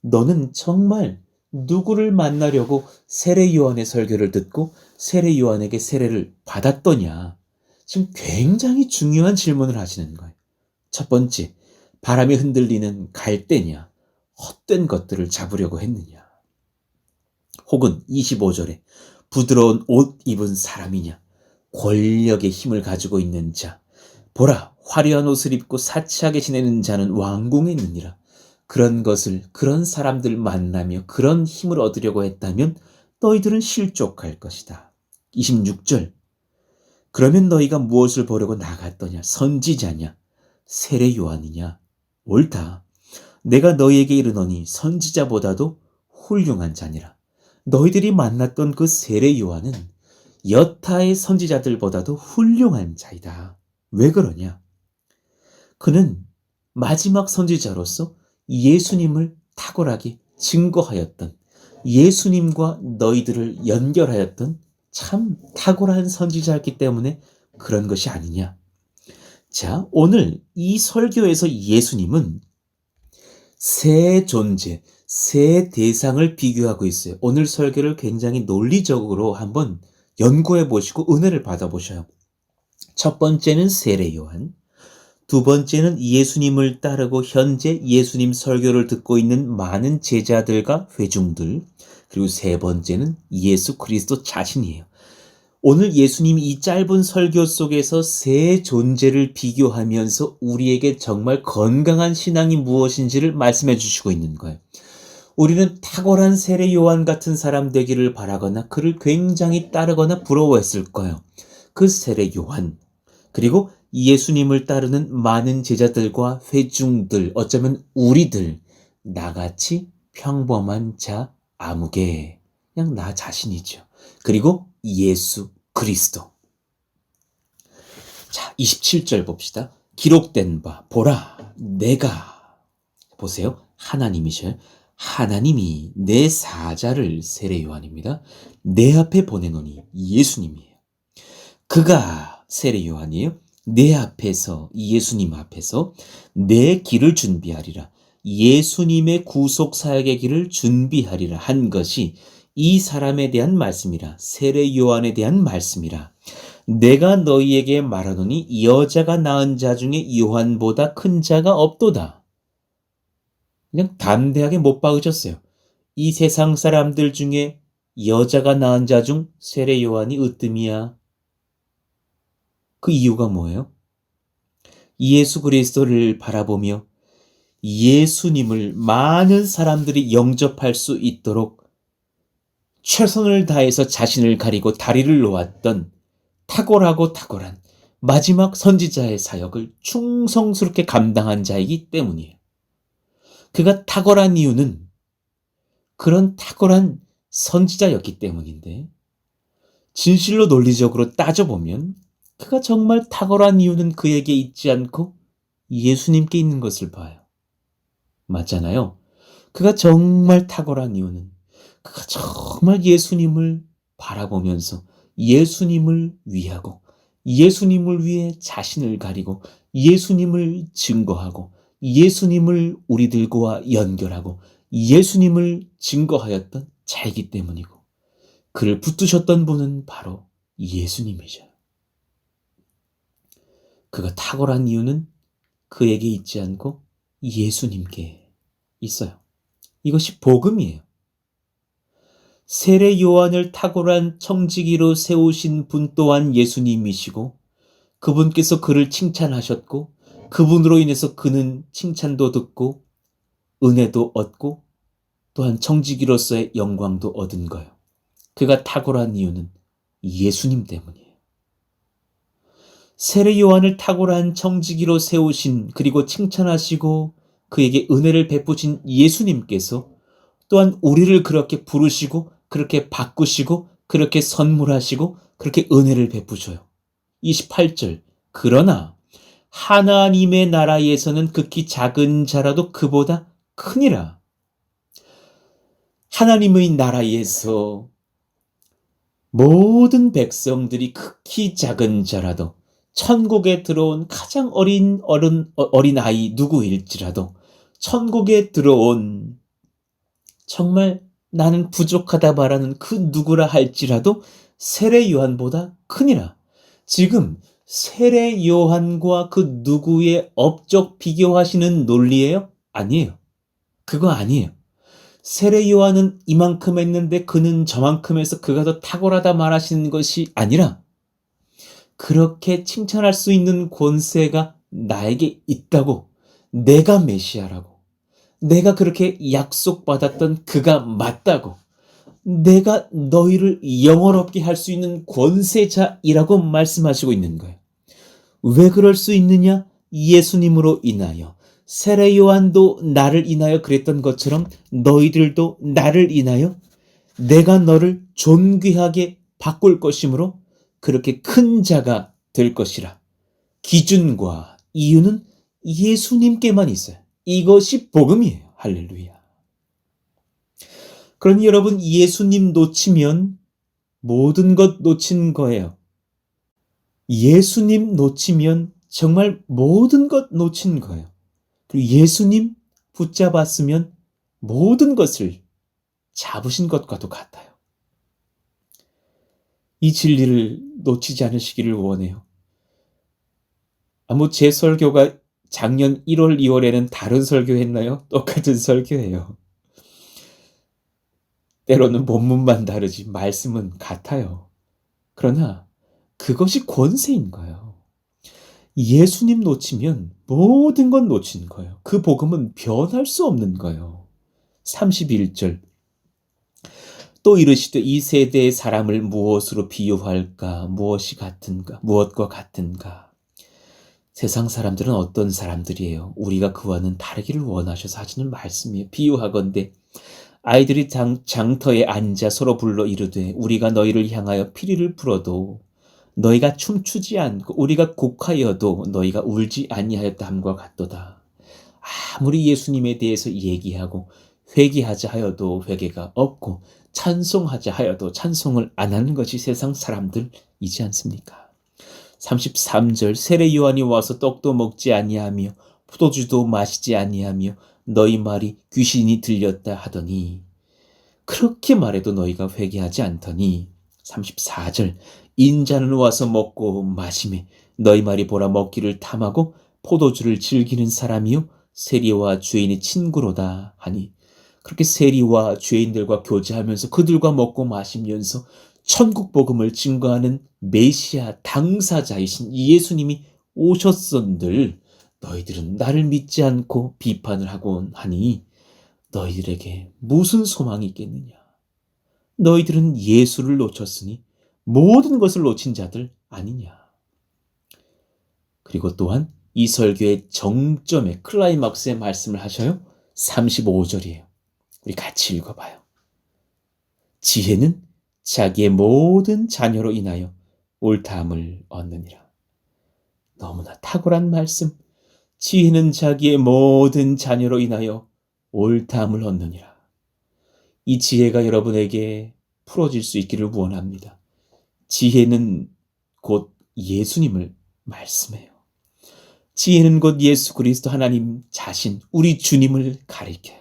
Speaker 2: 너는 정말 누구를 만나려고 세례 요한의 설교를 듣고 세례 요한에게 세례를 받았더냐? 지금 굉장히 중요한 질문을 하시는 거예요. 첫 번째, 바람에 흔들리는 갈대냐? 헛된 것들을 잡으려고 했느냐? 혹은 25절에 부드러운 옷 입은 사람이냐? 권력의 힘을 가지고 있는 자. 보라, 화려한 옷을 입고 사치하게 지내는 자는 왕궁에 있느니라. 그런 것을, 그런 사람들 만나며 그런 힘을 얻으려고 했다면 너희들은 실족할 것이다. 26절. 그러면 너희가 무엇을 보려고 나갔더냐? 선지자냐? 세례 요한이냐? 옳다. 내가 너희에게 이르노니 선지자보다도 훌륭한 자니라. 너희들이 만났던 그 세례 요한은 여타의 선지자들보다도 훌륭한 자이다. 왜 그러냐? 그는 마지막 선지자로서 예수님을 탁월하게 증거하였던, 예수님과 너희들을 연결하였던 참 탁월한 선지자였기 때문에 그런 것이 아니냐. 자, 오늘 이 설교에서 예수님은 세 존재, 세 대상을 비교하고 있어요. 오늘 설교를 굉장히 논리적으로 한번 연구해 보시고 은혜를 받아보셔요. 첫 번째는 세례 요한, 두 번째는 예수님을 따르고 현재 예수님 설교를 듣고 있는 많은 제자들과 회중들, 그리고 세 번째는 예수 그리스도 자신이에요. 오늘 예수님이 이 짧은 설교 속에서 세 존재를 비교하면서 우리에게 정말 건강한 신앙이 무엇인지를 말씀해 주시고 있는 거예요. 우리는 탁월한 세례 요한 같은 사람 되기를 바라거나 그를 굉장히 따르거나 부러워했을 거예요. 그 세례 요한, 그리고 예수님을 따르는 많은 제자들과 회중들, 어쩌면 우리들, 나같이 평범한 자 아무개, 그냥 나 자신이죠. 그리고 예수 그리스도. 자, 27절 봅시다. 기록된 바 보라, 내가, 보세요. 하나님이셔요. 하나님이 내 사자를, 세례 요한입니다, 내 앞에 보내노니, 예수님이에요. 그가 세례 요한이에요. 내 앞에서, 예수님 앞에서 내 길을 준비하리라. 예수님의 구속 사역의 길을 준비하리라 한 것이 이 사람에 대한 말씀이라. 세례 요한에 대한 말씀이라. 내가 너희에게 말하노니 여자가 낳은 자 중에 요한보다 큰 자가 없도다. 그냥 담대하게 못 박으셨어요. 이 세상 사람들 중에 여자가 낳은 자 중 세례 요한이 으뜸이야. 그 이유가 뭐예요? 예수 그리스도를 바라보며 예수님을 많은 사람들이 영접할 수 있도록 최선을 다해서 자신을 가리고 다리를 놓았던 탁월한 마지막 선지자의 사역을 충성스럽게 감당한 자이기 때문이에요. 그가 탁월한 이유는 그런 탁월한 선지자였기 때문인데, 진실로 논리적으로 따져보면 그가 정말 탁월한 이유는 그에게 있지 않고 예수님께 있는 것을 봐요. 맞잖아요. 그가 정말 탁월한 이유는 그가 정말 예수님을 바라보면서 예수님을 위하고 예수님을 위해 자신을 가리고 예수님을 증거하고 예수님을 우리들과 연결하고 예수님을 증거하였던 자이기 때문이고, 그를 붙드셨던 분은 바로 예수님이죠. 그가 탁월한 이유는 그에게 있지 않고 예수님께 있어요. 이것이 복음이에요. 세례 요한을 탁월한 청지기로 세우신 분 또한 예수님이시고, 그분께서 그를 칭찬하셨고, 그분으로 인해서 그는 칭찬도 듣고 은혜도 얻고 또한 청지기로서의 영광도 얻은 거예요. 그가 탁월한 이유는 예수님 때문이에요. 세례 요한을 탁월한 청지기로 세우신, 그리고 칭찬하시고 그에게 은혜를 베푸신 예수님께서 또한 우리를 그렇게 부르시고 그렇게 바꾸시고 그렇게 선물하시고 그렇게 은혜를 베푸셔요. 28절, 그러나 하나님의 나라에서는 극히 작은 자라도 그보다 크니라. 하나님의 나라에서 모든 백성들이 극히 작은 자라도, 천국에 들어온 가장 어린 아이 누구일지라도, 천국에 들어온 정말 나는 부족하다 말하는 그 누구라 할지라도 세례 요한보다 크니라. 지금 세례 요한과 그 누구의 업적 비교하시는 논리예요? 아니에요. 그거 아니에요. 세례 요한은 이만큼 했는데 그는 저만큼 해서 그가 더 탁월하다 말하시는 것이 아니라, 그렇게 칭찬할 수 있는 권세가 나에게 있다고, 내가 메시아라고, 내가 그렇게 약속받았던 그가 맞다고, 내가 너희를 영원롭게 할 수 있는 권세자이라고 말씀하시고 있는 거예요. 왜 그럴 수 있느냐? 예수님으로 인하여. 세례 요한도 나를 인하여 그랬던 것처럼 너희들도 나를 인하여 내가 너를 존귀하게 바꿀 것이므로 그렇게 큰 자가 될 것이라. 기준과 이유는 예수님께만 있어요. 이것이 복음이에요. 할렐루야. 그러니 여러분, 예수님 놓치면 모든 것 놓친 거예요. 예수님 놓치면 정말 모든 것 놓친 거예요. 그리고 예수님 붙잡았으면 모든 것을 잡으신 것과도 같아요. 이 진리를 놓치지 않으시기를 원해요. 제 설교가 작년 1월, 2월에는 다른 설교했나요? 똑같은 설교예요. 때로는 본문만 다르지 말씀은 같아요. 그러나 그것이 권세인 거예요. 예수님 놓치면 모든 건 놓친 거예요. 그 복음은 변할 수 없는 거예요. 31절, 또 이르시되 이 세대의 사람을 무엇으로 비유할까? 무엇이 같은가? 무엇과 같은가? 세상 사람들은 어떤 사람들이에요? 우리가 그와는 다르기를 원하셔서 하시는 말씀이에요. 비유하건대 아이들이 장터에 앉아 서로 불러 이르되 우리가 너희를 향하여 피리를 불어도 너희가 춤추지 않고 우리가 곡하여도 너희가 울지 아니하였다 함과 같도다. 아무리 예수님에 대해서 얘기하고 회개하자 하여도 회개가 없고 찬송하자 하여도 찬송을 안 하는 것이 세상 사람들이지 않습니까? 33절, 세례 요한이 와서 떡도 먹지 아니하며 포도주도 마시지 아니하며 너희 말이 귀신이 들렸다 하더니 그렇게 말해도 너희가 회개하지 않더니 34절 인자는 와서 먹고 마시매 너희 말이 보라 먹기를 탐하고 포도주를 즐기는 사람이요 세리와 죄인의 친구로다 하니 그렇게 세리와 죄인들과 교제하면서 그들과 먹고 마시면서 천국 복음을 증거하는 메시아 당사자이신 예수님이 오셨선들 너희들은 나를 믿지 않고 비판을 하곤 하니 너희들에게 무슨 소망이 있겠느냐? 너희들은 예수를 놓쳤으니 모든 것을 놓친 자들 아니냐? 그리고 또한 이 설교의 정점에 클라이막스의 말씀을 하셔요. 35절이에요. 우리 같이 읽어봐요. 지혜는 자기의 모든 자녀로 인하여 옳다함을 얻느니라. 너무나 탁월한 말씀. 지혜는 자기의 모든 자녀로 인하여 옳다함을 얻느니라. 이 지혜가 여러분에게 풀어질 수 있기를 원합니다. 지혜는 곧 예수님을 말씀해요. 지혜는 곧 예수 그리스도 하나님 자신, 우리 주님을 가리켜요.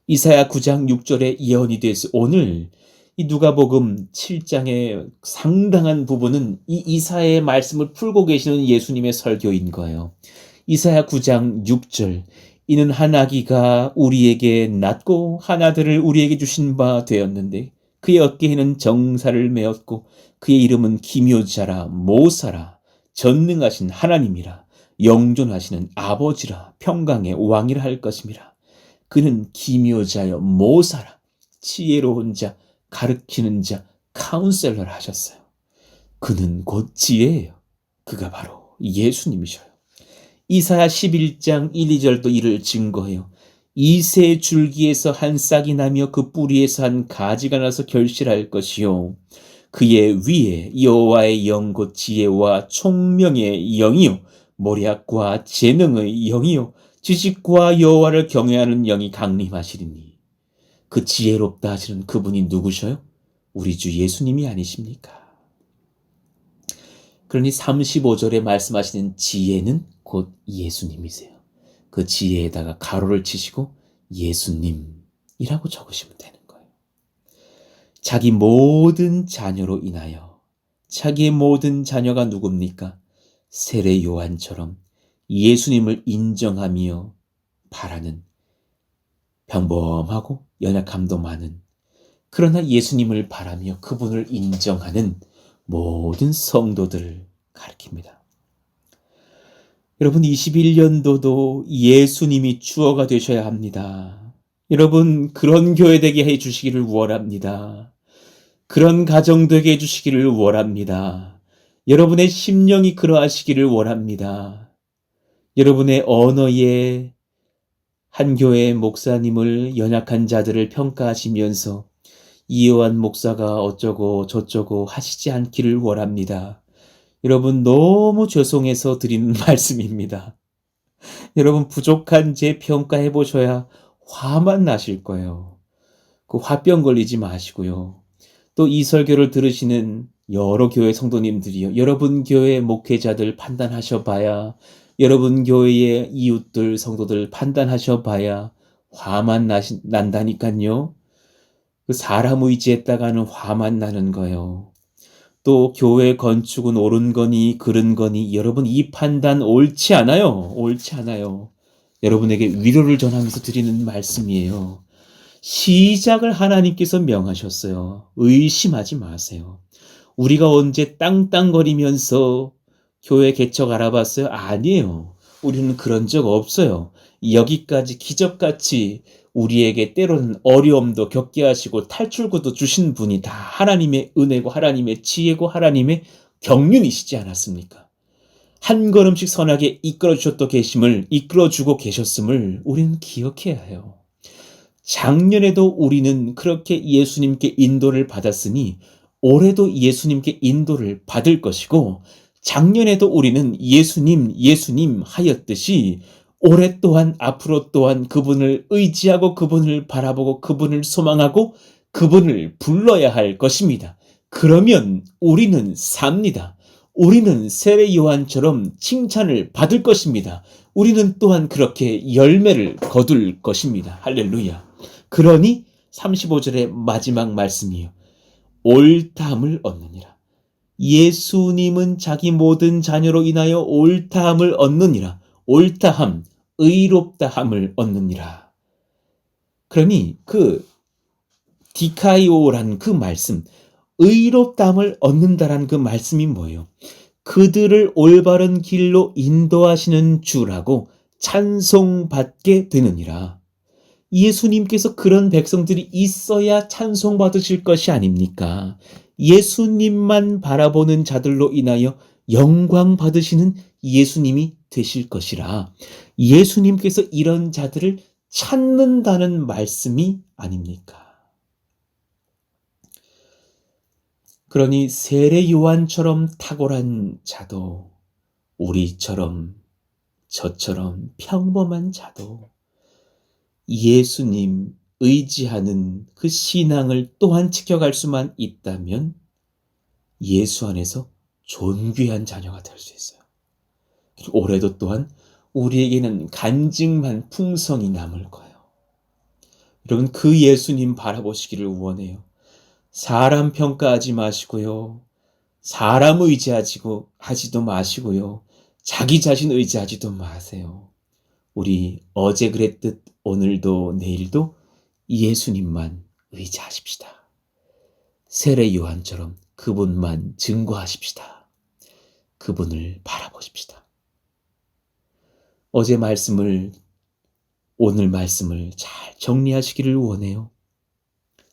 Speaker 2: 이사야 9장 6절의 예언이 돼서 오늘 이 누가복음 7장의 상당한 부분은 이 이사야의 말씀을 풀고 계시는 예수님의 설교인 거예요. 이사야 9장 6절 이는 한 아기가 우리에게 낳고 한 아들을 우리에게 주신 바 되었는데 그의 어깨에는 정사를 메었고 그의 이름은 기묘자라 모사라 전능하신 하나님이라 영존하시는 아버지라 평강의 왕이라 할 것임이라. 그는 기묘자여 모사라 지혜로운 자 가르치는 자 카운셀러라 하셨어요. 그는 곧 지혜예요. 그가 바로 예수님이셔요. 이사야 11장 1, 2절도 이를 증거해요. 이새 줄기에서 한 싹이 나며 그 뿌리에서 한 가지가 나서 결실할 것이요. 그의 위에 여호와의 영 곧 지혜와 총명의 영이요. 모략과 재능의 영이요. 지식과 여호와를 경외하는 영이 강림하시리니. 그 지혜롭다 하시는 그분이 누구셔요? 우리 주 예수님이 아니십니까? 그러니 35절에 말씀하시는 지혜는 곧 예수님이세요. 그 지혜에다가 가로를 치시고 예수님이라고 적으시면 되는 거예요. 자기 모든 자녀로 인하여 자기의 모든 자녀가 누굽니까? 세례 요한처럼 예수님을 인정하며 바라는 평범하고 연약함도 많은 그러나 예수님을 바라며 그분을 인정하는 모든 성도들을 가리킵니다. 여러분 21년도도 예수님이 주어가 되셔야 합니다. 여러분 그런 교회 되게 해주시기를 원합니다. 그런 가정 되게 해주시기를 원합니다. 여러분의 심령이 그러하시기를 원합니다. 여러분의 언어에 한 교회의 목사님을 연약한 자들을 평가하시면서 이요한 목사가 어쩌고 저쩌고 하시지 않기를 원합니다. 여러분 너무 죄송해서 드리는 말씀입니다. 여러분 부족한 제 평가해 보셔야 화만 나실 거예요. 그 화병 걸리지 마시고요. 또 이 설교를 들으시는 여러 교회 성도님들이요. 여러분 교회 목회자들 판단하셔 봐야 여러분 교회의 이웃들 성도들 판단하셔 봐야 화만 난다니까요. 그 사람 의지했다가는 화만 나는 거예요. 또 교회 건축은 옳은 거니 그른 거니 여러분 이 판단 옳지 않아요. 옳지 않아요. 여러분에게 위로를 전하면서 드리는 말씀이에요. 시작을 하나님께서 명하셨어요. 의심하지 마세요. 우리가 언제 땅땅거리면서 교회 개척 알아봤어요? 아니에요. 우리는 그런 적 없어요. 여기까지 기적같이 우리에게 때로는 어려움도 겪게 하시고 탈출구도 주신 분이 다 하나님의 은혜고 하나님의 지혜고 하나님의 경륜이시지 않았습니까? 한 걸음씩 선하게 이끌어주고 계셨음을 우리는 기억해야 해요. 작년에도 우리는 그렇게 예수님께 인도를 받았으니 올해도 예수님께 인도를 받을 것이고 작년에도 우리는 예수님 하였듯이 올해 또한 앞으로 또한 그분을 의지하고 그분을 바라보고 그분을 소망하고 그분을 불러야 할 것입니다. 그러면 우리는 삽니다. 우리는 세례 요한처럼 칭찬을 받을 것입니다. 우리는 또한 그렇게 열매를 거둘 것입니다. 할렐루야. 그러니 35절의 마지막 말씀이요. 옳다함을 얻느니라. 예수님은 자기 모든 자녀로 인하여 옳다함을 얻느니라. 옳다함, 의롭다함을 얻느니라. 그러니 그 디카이오란 그 말씀, 의롭다함을 얻는다란 그 말씀이 뭐예요? 그들을 올바른 길로 인도하시는 주라고 찬송받게 되느니라. 예수님께서 그런 백성들이 있어야 찬송받으실 것이 아닙니까? 예수님만 바라보는 자들로 인하여 영광 받으시는 예수님이 되실 것이라. 예수님께서 이런 자들을 찾는다는 말씀이 아닙니까? 그러니 세례 요한처럼 탁월한 자도, 우리처럼 저처럼 평범한 자도 예수님 의지하는 그 신앙을 또한 지켜갈 수만 있다면 예수 안에서 존귀한 자녀가 될 수 있어요. 그리고 올해도 또한 우리에게는 간증만 풍성이 남을 거예요. 여러분, 그 예수님 바라보시기를 원해요. 사람 평가하지 마시고요. 사람 하지도 마시고요. 자기 자신 의지하지도 마세요. 우리 어제 그랬듯 오늘도 내일도 예수님만 의지하십시다. 세례 요한처럼 그분만 증거하십시다. 그분을 바라보십시다. 어제 말씀을, 오늘 말씀을 잘 정리하시기를 원해요.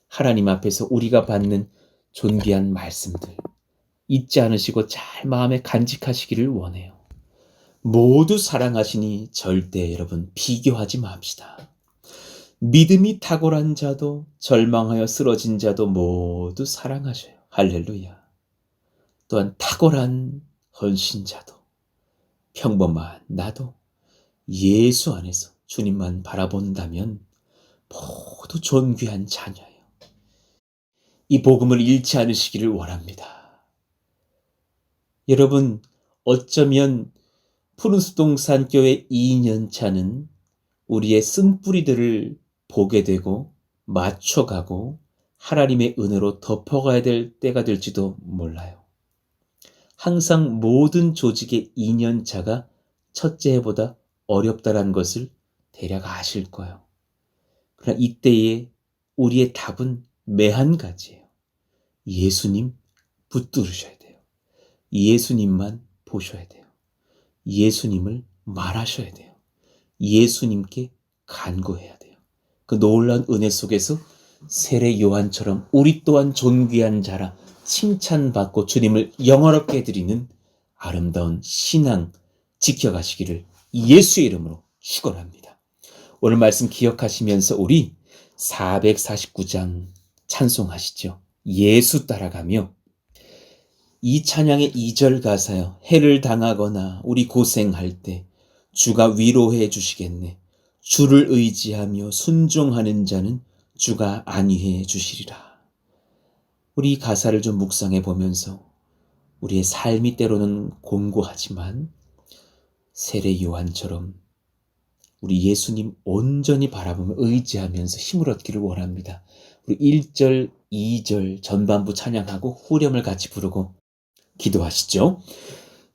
Speaker 2: 하나님 앞에서 우리가 받는 존귀한 말씀들 잊지 않으시고 잘 마음에 간직하시기를 원해요. 모두 사랑하시니 절대 여러분 비교하지 맙시다. 믿음이 탁월한 자도 절망하여 쓰러진 자도 모두 사랑하셔요. 할렐루야. 또한 탁월한 헌신자도 평범한 나도 예수 안에서 주님만 바라본다면 모두 존귀한 자녀예요. 이 복음을 잃지 않으시기를 원합니다. 여러분, 어쩌면 푸른수동산교회 2년차는 우리의 쓴뿌리들을 보게 되고 맞춰가고 하나님의 은혜로 덮어가야 될 때가 될지도 몰라요. 항상 모든 조직의 2년차가 첫째 해보다 어렵다는 것을 대략 아실 거예요. 그러나 이때에 우리의 답은 매한 가지예요. 예수님 붙들으셔야 돼요. 예수님만 보셔야 돼요. 예수님을 말하셔야 돼요. 예수님께 간구해야 돼요. 그 놀라운 은혜 속에서 세례 요한처럼 우리 또한 존귀한 자라 칭찬받고 주님을 영화롭게 드리는 아름다운 신앙 지켜가시기를 예수의 이름으로 축원합니다. 오늘 말씀 기억하시면서 우리 449장 찬송하시죠. 예수 따라가며 이 찬양의 2절 가사요. 해를 당하거나 우리 고생할 때 주가 위로해 주시겠네. 주를 의지하며 순종하는 자는 주가 안위해 주시리라. 우리 가사를 좀 묵상해 보면서 우리의 삶이 때로는 공고하지만 세례 요한처럼 우리 예수님 온전히 바라보며 의지하면서 힘을 얻기를 원합니다. 우리 1절, 2절 전반부 찬양하고 후렴을 같이 부르고 기도하시죠.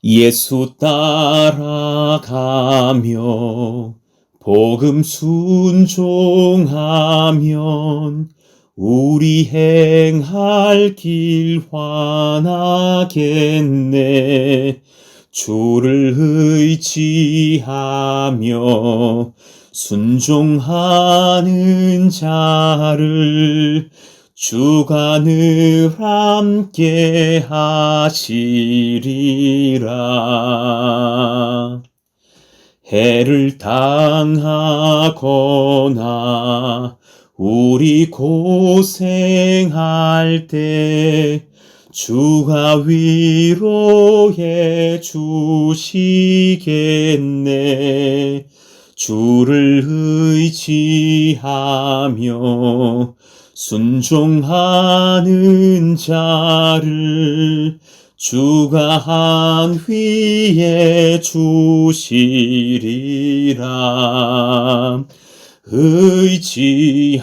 Speaker 2: 예수 따라가며 복음 순종하면 우리 행할 길 환하겠네. 주를 의지하며 순종하는 자를 주가 늘 함께 하시리라. 해를 당하거나 우리 고생할 때 주가 위로해 주시겠네. 주를 의지하며 순종하는 자를 주가 한 위에 주시리라. 의지하고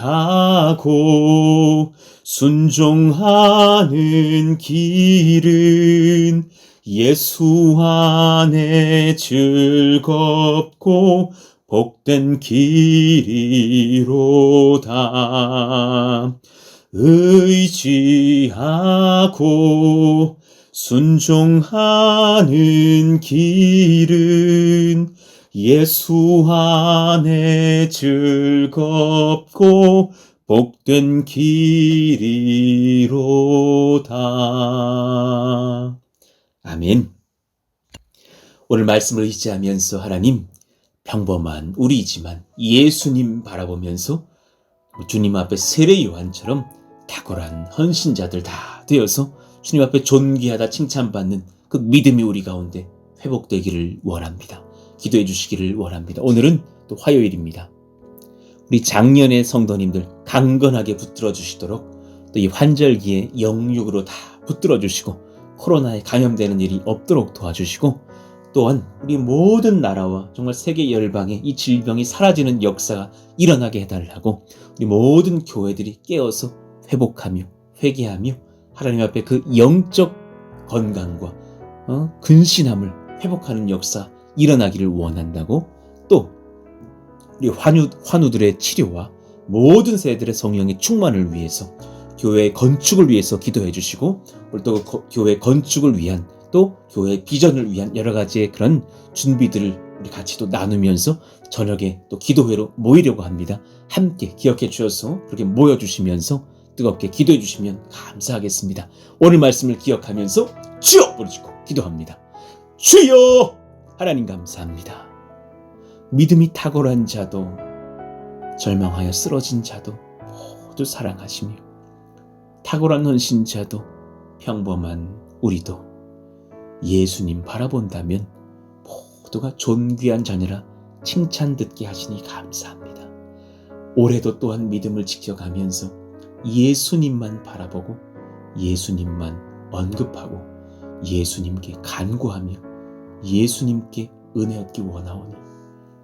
Speaker 2: 순종하는 길은 예수 안에 즐겁고 복된 길이로다. 의지하고 순종하는 길은 예수 안에 즐겁고 복된 길이로다. 아멘. 오늘 말씀을 의지하면서 하나님, 평범한 우리이지만 예수님 바라보면서 주님 앞에 세례 요한처럼 탁월한 헌신자들 다 되어서 주님 앞에 존귀하다 칭찬받는 그 믿음이 우리 가운데 회복되기를 원합니다. 기도해 주시기를 원합니다. 오늘은 또 화요일입니다. 우리 작년의 성도님들 강건하게 붙들어 주시도록 또 이 환절기에 영육으로 다 붙들어 주시고 코로나에 감염되는 일이 없도록 도와주시고 또한 우리 모든 나라와 정말 세계 열방에 이 질병이 사라지는 역사가 일어나게 해달라고 우리 모든 교회들이 깨어서 회복하며 회개하며 하나님 앞에 그 영적 건강과 근신함을 회복하는 역사 일어나기를 원한다고 또 우리 환우들의 치료와 모든 세대들의 성령의 충만을 위해서 교회의 건축을 위해서 기도해 주시고 또 교회 건축을 위한 또 교회 비전을 위한 여러 가지의 그런 준비들을 우리 같이 또 나누면서 저녁에 또 기도회로 모이려고 합니다. 함께 기억해 주셔서 그렇게 모여주시면서 뜨겁게 기도해 주시면 감사하겠습니다. 오늘 말씀을 기억하면서 주여 부르짖고 기도합니다. 주여! 하나님 감사합니다. 믿음이 탁월한 자도 절망하여 쓰러진 자도 모두 사랑하시며 탁월한 헌신자도 평범한 우리도 예수님 바라본다면 모두가 존귀한 자녀라 칭찬 듣게 하시니 감사합니다. 올해도 또한 믿음을 지켜가면서 예수님만 바라보고 예수님만 언급하고 예수님께 간구하며 예수님께 은혜 얻기 원하오니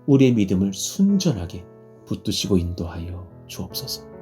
Speaker 2: 우리의 믿음을 순전하게 붙드시고 인도하여 주옵소서.